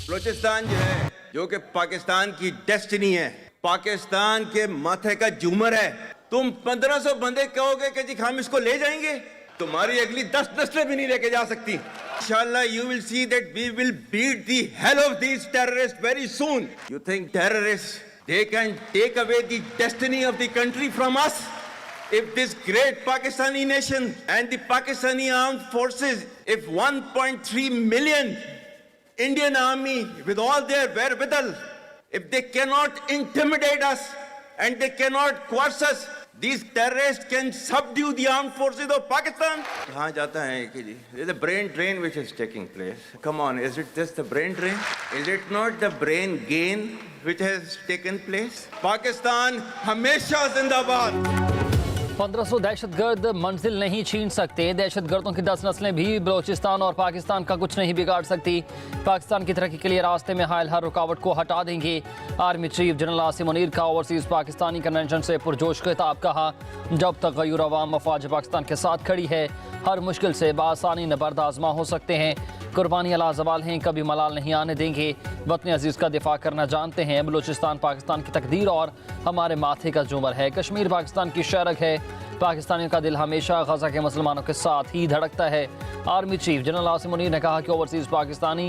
बलूचिस्तान जो है, जो कि पाकिस्तान की डेस्टिनी है, पाकिस्तान के माथे का झूमर है। तुम 1500 बंदे कहोगे कि जी हम इसको ले जाएंगे, तुम्हारी अगली 10 नस्लें भी नहीं लेके जा सकती। इंशाल्लाह you will see that we will beat the hell of these terrorists very soon. You think terrorists, they can take away the destiny of the country from us? If this great Pakistani nation and the Pakistani armed forces, if 1.3 million Indian army with all their wherewithal, if they cannot intimidate us and they cannot coerce us, these terrorists can subdue the armed forces of Pakistan. कहाँ जाता है कि जी? There's a brain drain which is taking place. Come on, is it just the brain drain? Is it not the brain gain which has taken place? Pakistan हमेशा जिंदाबाद। 1500 दहशतगर्द मंजिल नहीं छीन सकते। दहशतगर्दों की 10 नस्लें भी बलूचिस्तान और पाकिस्तान का कुछ नहीं बिगाड़ सकती। पाकिस्तान की तरक्की के लिए रास्ते में हायल हर रुकावट को हटा देंगे। Army chief general Asim Munir का ओवरसीज पाकिस्तानी कन्वेंशन से पुरजोश खिताब। कहा, जब तक गयूर अवाम मफाज पाकिस्तान के साथ खड़ी है, हर मुश्किल से बासानी नबर्द आजमा हो सकते हैं। कुर्बानियाँ लाजवाल हैं, कभी मलाल नहीं आने देंगे। वतन अजीज़ का दिफा करना जानते हैं। बलूचिस्तान पाकिस्तान की तकदीर और हमारे माथे का झूमर है। कश्मीर पाकिस्तान की शरक है। पाकिस्तानियों का दिल हमेशा गजा के मुसलमानों के साथ ही धड़कता है। Army chief general Asim Munir ने कहा कि ओवरसीज पाकिस्तानी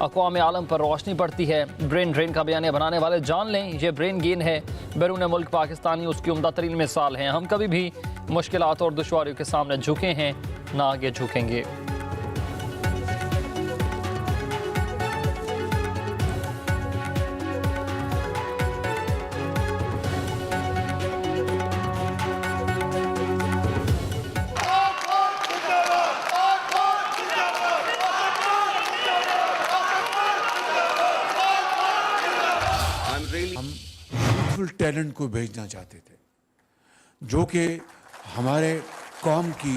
अक़वाम आलम पर रोशनी पड़ती है। ब्रेन ड्रेन का बयानिया बनाने वाले जान लें, ये ब्रेन गेन है। बैरून मुल्क पाकिस्तानी उसकी उम्दा तरीन मिसाल हैं। हम कभी भी मुश्किलात और दुश्वारियों के सामने झुके हैं, ना आगे झुकेंगे। टैलेंट को भेजना चाहते थे, जो कि हमारे कौम की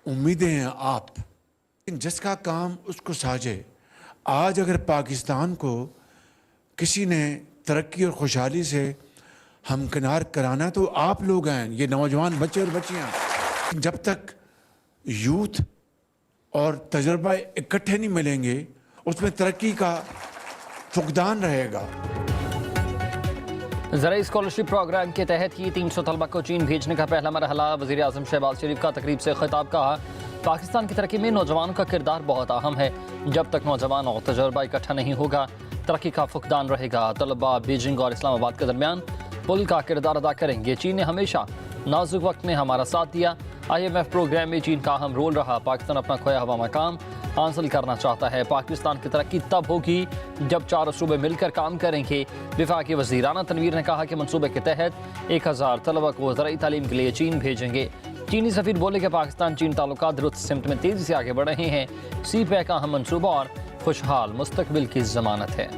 उम्मीदें हैं आप, जिसका काम उसको साझे। आज अगर पाकिस्तान को किसी ने तरक्की और खुशहाली से हमकिनार कराना तो आप लोग हैं, ये नौजवान बच्चे और बच्चियां। जब तक यूथ और तजर्बा इकट्ठे नहीं मिलेंगे, उसमें तरक्की का फुकदान रहेगा। ज़राई स्कॉलरशिप प्रोग्राम के तहत ही 300 तलबा को चीन भेजने का पहला मरहला। वज़ीर आज़म शहबाज शरीफ का तकरीब से खिताब। कहा, पाकिस्तान की तरक्की में नौजवानों का किरदार बहुत अहम है। जब तक नौजवान और तजर्बा इकट्ठा नहीं होगा, तरक्की का फुकदान रहेगा। तलबा बीजिंग और इस्लामाबाद के दरमियान पुल का किरदार अदा करेंगे। चीन ने हमेशा नाजुक वक्त में हमारा साथ दिया। IMF प्रोग्राम में चीन का अहम रोल रहा। पाकिस्तान अपना खोया हुआ मकाम हासिल करना चाहता है। पाकिस्तान की तरक्की तब होगी जब चारों सूबे मिलकर काम करेंगे। वफाकी वज़ीर राना तनवीर ने कहा कि मनसूबे के तहत 1000 तलबा को ज़राई तालीम के लिए चीन भेजेंगे। चीनी सफ़ीर बोले कि पाकिस्तान चीन ताल्लुकात दुरुस्त सिमत में तेज़ी से आगे बढ़ रहे हैं। CPEC का अहम मनसूबा और खुशहाल मुस्तकबिल की ज़मानत है।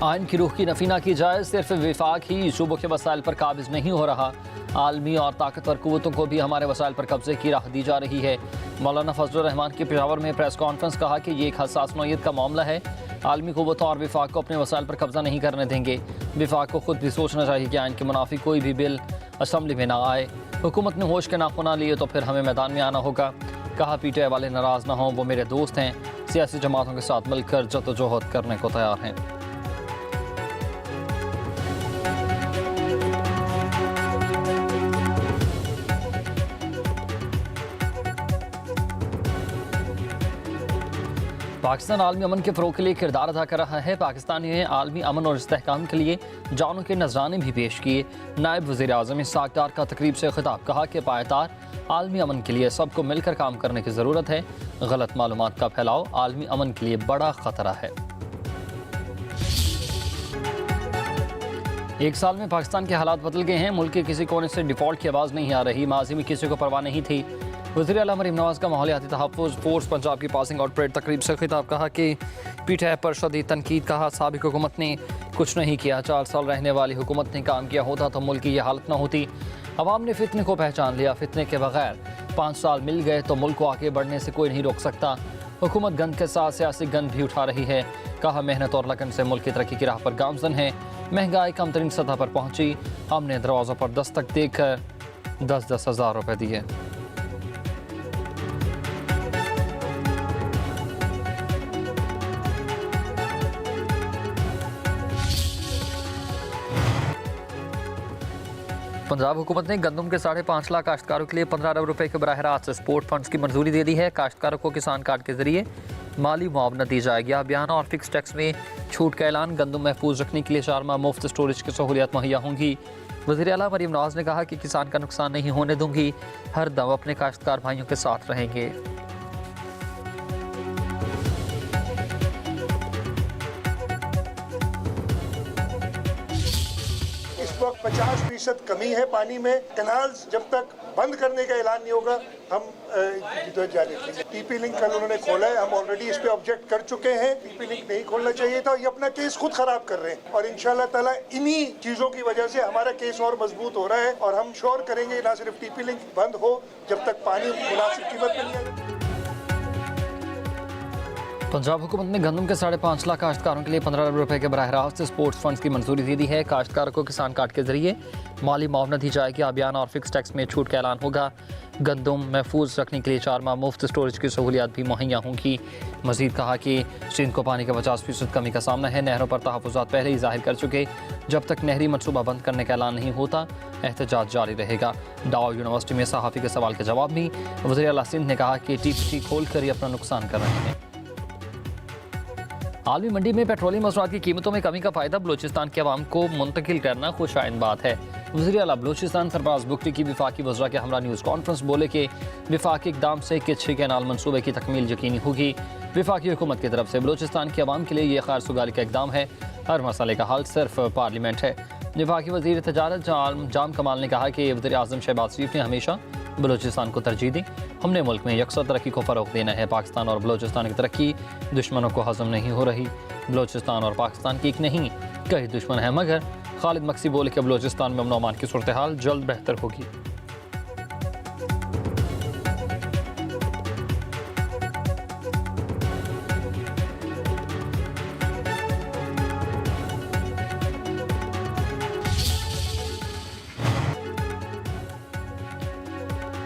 आइन की रूह की नफी ना की जाए। सिर्फ विफाक ही सूबों के वसाइल पर काबिज नहीं हो रहा। आलमी और ताकतवर कुव्वतों को भी हमारे वसाइल पर कब्जे की राह दी जा रही है। मौलाना फजलुर रहमान की पेशावर में प्रेस कॉन्फ्रेंस। कहा कि ये एक हसास नौयत का मामला है। आलमी कुव्वतों और विफाक को अपने वसाइल पर कब्जा नहीं करने देंगे। विफाक को खुद भी सोचना चाहिए कि आइन के मुनाफी कोई भी बिल असम्बली में ना आए। हुकूमत ने होश के नाखुना लिए तो फिर हमें मैदान में आना होगा। कहा, PTI वाले नाराज़ ना हों, वो मेरे दोस्त हैं। सियासी जमातों के साथ मिलकर जद्दोजहद करने को तैयार हैं। पाकिस्तान आलमी अमन के फ़रोग़ के लिए किरदार अदा कर रहा है। पाकिस्तानी ने आलमी अमन और इस्तेहकाम के लिए जानों के नजराने भी पेश किए। नायब वज़ीर आज़म इसहाक़ डार का तकरीब से खिताब। कहा कि पायदार आलमी अमन के लिए सबको मिलकर काम करने की ज़रूरत है। गलत मालूमात का फैलाव आलमी अमन के लिए बड़ा ख़तरा है। एक साल में पाकिस्तान के हालात बदल गए हैं। मुल्क के किसी कोने से डिफ़ॉल्ट की आवाज़ नहीं आ रही। माजी में किसी को परवाह नहीं थी। वज़ीर आला मरीम नवाज़ का माहौलियाती तहफ़्फ़ुज़ फोर्स पंजाब की पासिंग आउट परेड तकरीब से खिताब। कहा कि PTI पर शदीद तनकीद। कहा, साबिक़ हुकूमत ने कुछ नहीं किया। 4 साल रहने वाली हुकूमत ने काम किया होता तो मुल्क की यह हालत न होती। अवाम ने फितने को पहचान लिया। फितने के बगैर 5 साल मिल गए तो मुल्क को आगे बढ़ने से कोई नहीं रोक सकता। हुकूमत गंद के साथ सियासी गंद भी उठा रही है। कहा मेहनत और लगन से मुल्क की तरक्की की राह पर गामजन है। महंगाई कम तरीन सतह पर पहुंची। हमने दरवाज़ों पर दस्तक देकर 10-10 हज़ार रुपये दिए। पंजाब हुकूमत ने गंदम के 5.5 लाख काश्तकारों के लिए 15 अरब रुपए के बराह रास्त सपोर्ट फंड्स की मंजूरी दे दी है। काश्तकारों को किसान कार्ड के जरिए माली मुआवना दी जाएगी। अभियान और फिक्स टैक्स में छूट का ऐलान। गंदम महफूज रखने के लिए 4 माह मुफ्त स्टोरेज की सहूलियत मुहैया होंगी। वज़ीर आला मरीम नवाज ने कहा कि किसान का नुकसान नहीं होने दूंगी, हर दम अपने काश्तकार भाइयों के साथ रहेंगे। इस वक्त 50% कमी है पानी में। कैनाल्स जब तक बंद करने का ऐलान नहीं होगा हम इधर जाने के लिए। टीपी लिंक कल उन्होंने खोला है, हम ऑलरेडी इस पे ऑब्जेक्ट कर चुके हैं। टीपी लिंक नहीं खोलना चाहिए था, ये अपना केस खुद खराब कर रहे हैं और इंशाल्लाह ताला इन्हीं चीजों की वजह से हमारा केस और मजबूत हो रहा है और हम श्योर करेंगे ना सिर्फ टीपी लिंक बंद हो जब तक पानी मुनासिब कीमत पे नहीं आएगा। पंजाब हुकूमत ने गंदम के 5.5 लाख काश्तकारों के लिए 15 अरब रुपए के बराह रास्त स्पोर्ट्स फंड्स की मंजूरी दे दी है। काश्तकारों को किसान कार्ड के जरिए माली मुआवना दी जाएगी। अभियान और फिक्स टैक्स में छूट का ऐलान होगा। गंदम महफूज रखने के लिए 4 माह मुफ्त स्टोरेज की सहूलियात भी मुहैया होंगी। मजीद कहा कि सिंध को पानी का 50% कमी का सामना है। नहरों पर तहफ़्फ़ुज़ात पहले ही जाहिर कर चुके। जब तक नहरी मनसूबा बंद करने का ऐलान नहीं होता एहतजाज जारी रहेगा। डाउ यूनिवर्सिटी में सहाफ़ी के सवाल के जवाब में वज़ीर आला सिंध ने कहा कि टीपी खोल कर ही अपना नुकसान कर रहे हैं। आलमी मंडी में पेट्रोलियम मसनूआत की कीमतों में कमी का फायदा बलूचिस्तान के अवाम को मुंतकिल करना खुशाइन बात है। वज़ीर आला बलूचिस्तान सरफराज बुगटी की विफाकी वज़रा के हमरा न्यूज़ कॉन्फ्रेंस बोले कि विफाकी इक़दाम से किच्छी कैनाल मनसूबे की तकमील यकीनी होगी। विफाकी हुकूमत की तरफ से बलूचिस्तान के अवाम के लिए यह खैर सुगाली का इक़दाम है। हर मसले का हल सिर्फ पार्लियामेंट है। विफाकी वज़ीर तजारत जाम कमाल ने कहा कि वज़ीर आज़म शहबाज शरीफ ने हमेशा बलूचिस्तान को तरजीह दी। हमने मुल्क में यकसा तरक्की को फ़रोग़ देना है। पाकिस्तान और बलूचिस्तान की तरक्की दुश्मनों को हज़म नहीं हो रही। बलूचिस्तान और पाकिस्तान की एक नहीं कई दुश्मन है, मगर खालिद मक्सी बोले कि बलूचिस्तान में अमन व अमान की सूरत हाल जल्द बेहतर होगी।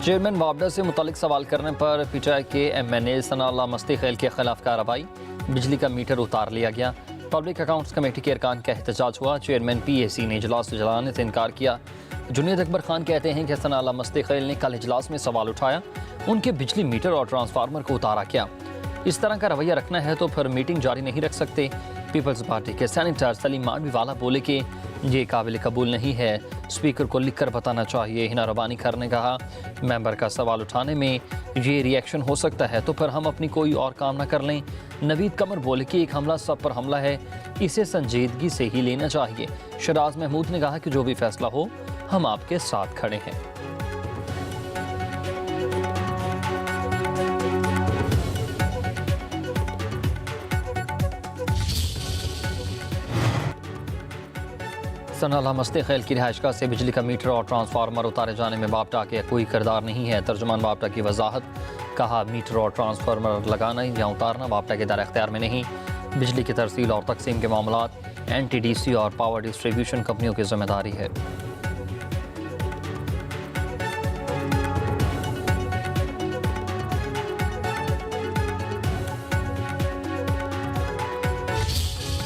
चेयरमैन वापडा से मुतालिक सवाल करने पर पीटीआई के MNA सनाउल्लाह मस्तीखेल के खिलाफ कार्रवाई। बिजली का मीटर उतार लिया गया। पब्लिक अकाउंट्स कमेटी के अरकान का एहतजाज हुआ। चेयरमैन PAC ने इजलास जलाने से इनकार किया। जुनेद अकबर खान कहते हैं कि सनाउल्लाह मस्तीखेल ने कल इजलास में सवाल उठाया, उनके बिजली मीटर और ट्रांसफार्मर को उतारा क्या। इस तरह का रवैया रखना है तो फिर मीटिंग जारी नहीं रख सकते। पीपल्स पार्टी के सेनेटर सलीम माडवी वाला बोले कि ये काबिल कबूल नहीं है, स्पीकर को लिख कर बताना चाहिए। हिना रबानी खान ने कहा मेंबर का सवाल उठाने में ये रिएक्शन हो सकता है तो फिर हम अपनी कोई और काम ना कर लें। नवीद कमर बोले कि एक हमला सब पर हमला है, इसे संजीदगी से ही लेना चाहिए। शराज महमूद ने कहा कि जो भी फैसला हो हम आपके साथ खड़े हैं। सनाउल्लाह मस्तीखेल की रिहाइशगाह से बिजली का मीटर और ट्रांसफार्मर उतारे जाने में वापडा के कोई किरदार नहीं है। तर्जुमान वापडा की वजाहत, कहा मीटर और ट्रांसफार्मर लगाना या उतारना वापडा के दायरे इख्तियार में नहीं। बिजली की तरसील और तकसीम के मामलात NTDC और पावर डिस्ट्रीब्यूशन कंपनियों की जिम्मेदारी है।